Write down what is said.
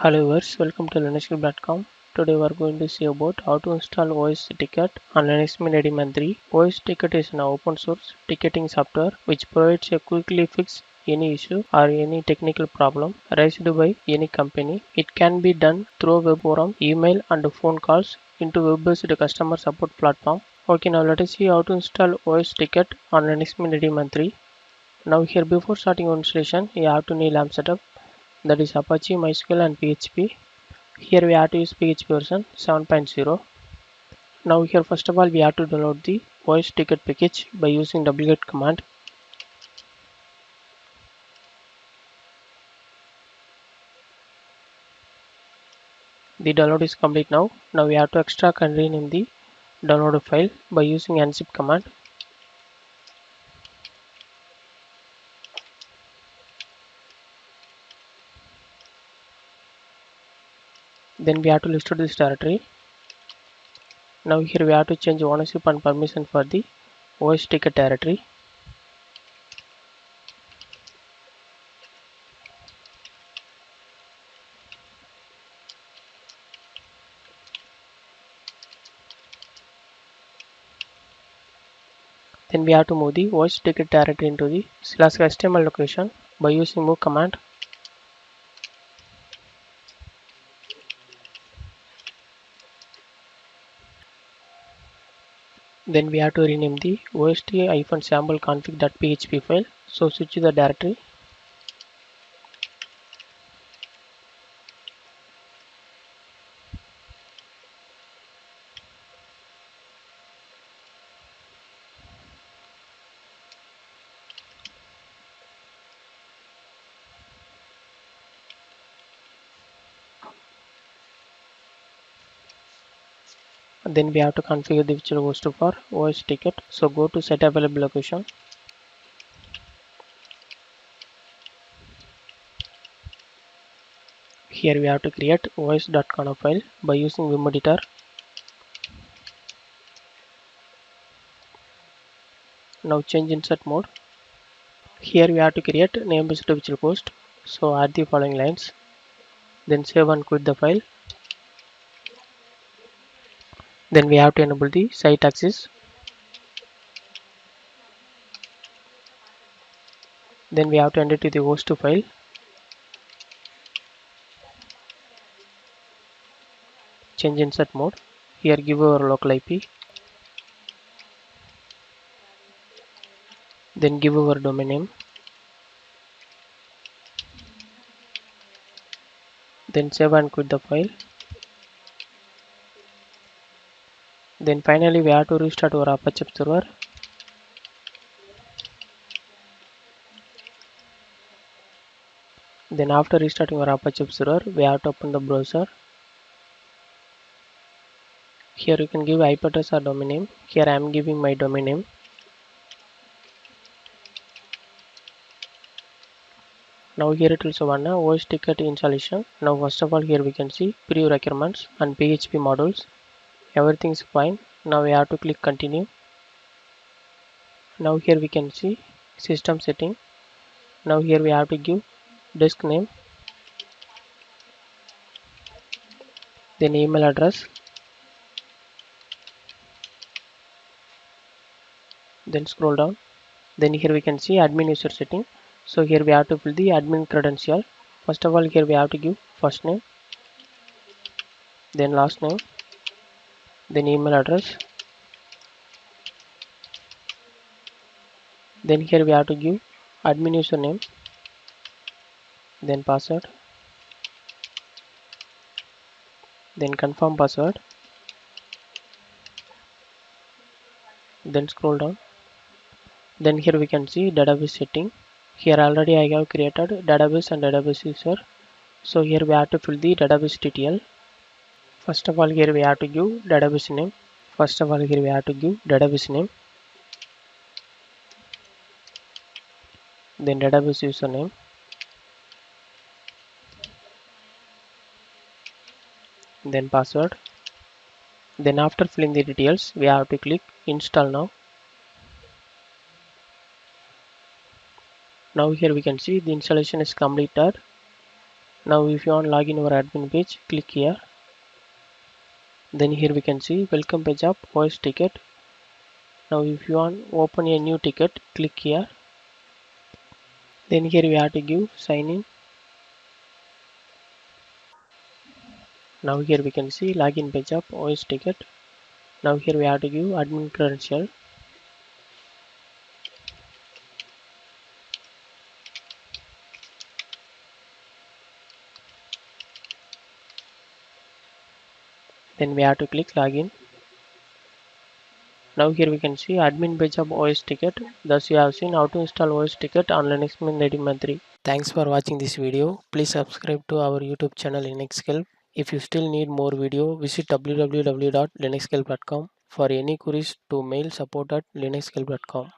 Hello viewers, welcome to linuxclub.com. Today we are going to see about how to install OSticket on Linux Mint 3. OSticket is an open source ticketing software which provides a quickly fix any issue or any technical problem raised by any company. It can be done through web forum, email and phone calls into web-based customer support platform. Okay, now let us see how to install OSticket on Linux Mint 3. Now here before starting installation, you have to need LAMP setup, that is Apache, MySQL and PHP. Here we have to use PHP version 7.0. Now here first of all we have to download the OSticket package by using wget command. The download is complete now. Now we have to extract and rename the downloaded file by using unzip command. Then we have to list out this directory. Now here we have to change ownership and permission for the OSticket directory. Then we have to move the OSticket directory into the /HTML location by using move command. Then we have to rename the ost-sample-config.php file. So switch to the directory. Then we have to configure the virtual host for OSticket. So go to set available location. Here we have to create os.conf file by using vim editor. Now change insert mode. Here we have to create name-based virtual host. So add the following lines. Then save and quit the file. Then we have to enable the site access. Then we have to enter to the host file. Change insert mode. Here give our local IP. Then give our domain name. Then save and quit the file. Then finally we have to restart our Apache server. Then after restarting our Apache server, we have to open the browser. Here you can give IP address or domain name. Here I am giving my domain name. Now here it will show one OSticket installation. Now first of all here we can see preview requirements and PHP modules. Everything is fine. Now we have to click continue. Now here we can see system setting. Now here we have to give disk name, then email address, then scroll down. Then here we can see admin user setting. So here we have to fill the admin credential. First of all here we have to give first name, then last name, then email address. Then here we have to give admin username, then password, then confirm password, then scroll down. Then here we can see database setting. Here already I have created database and database user. So here we have to fill the database detail. First of all here we have to give database name. Then database username. Then password. Then after filling the details we have to click install now. Now here we can see the installation is completed. Now if you want to log in our admin page, click here. Then here we can see welcome page of OSticket. Now if you want to open a new ticket, click here. Then here we have to give sign in. Now here we can see login page of OSticket. Now here we have to give admin credential. Then we have to click login. Now here we can see admin page of OSticket. Thus you have seen how to install OSticket on Linux Mint 18.3. Thanks for watching this video. Please subscribe to our YouTube channel Linux. If you still need more video, visit www.linuxhelp.com. For any queries to mail support@linuxhelp.com.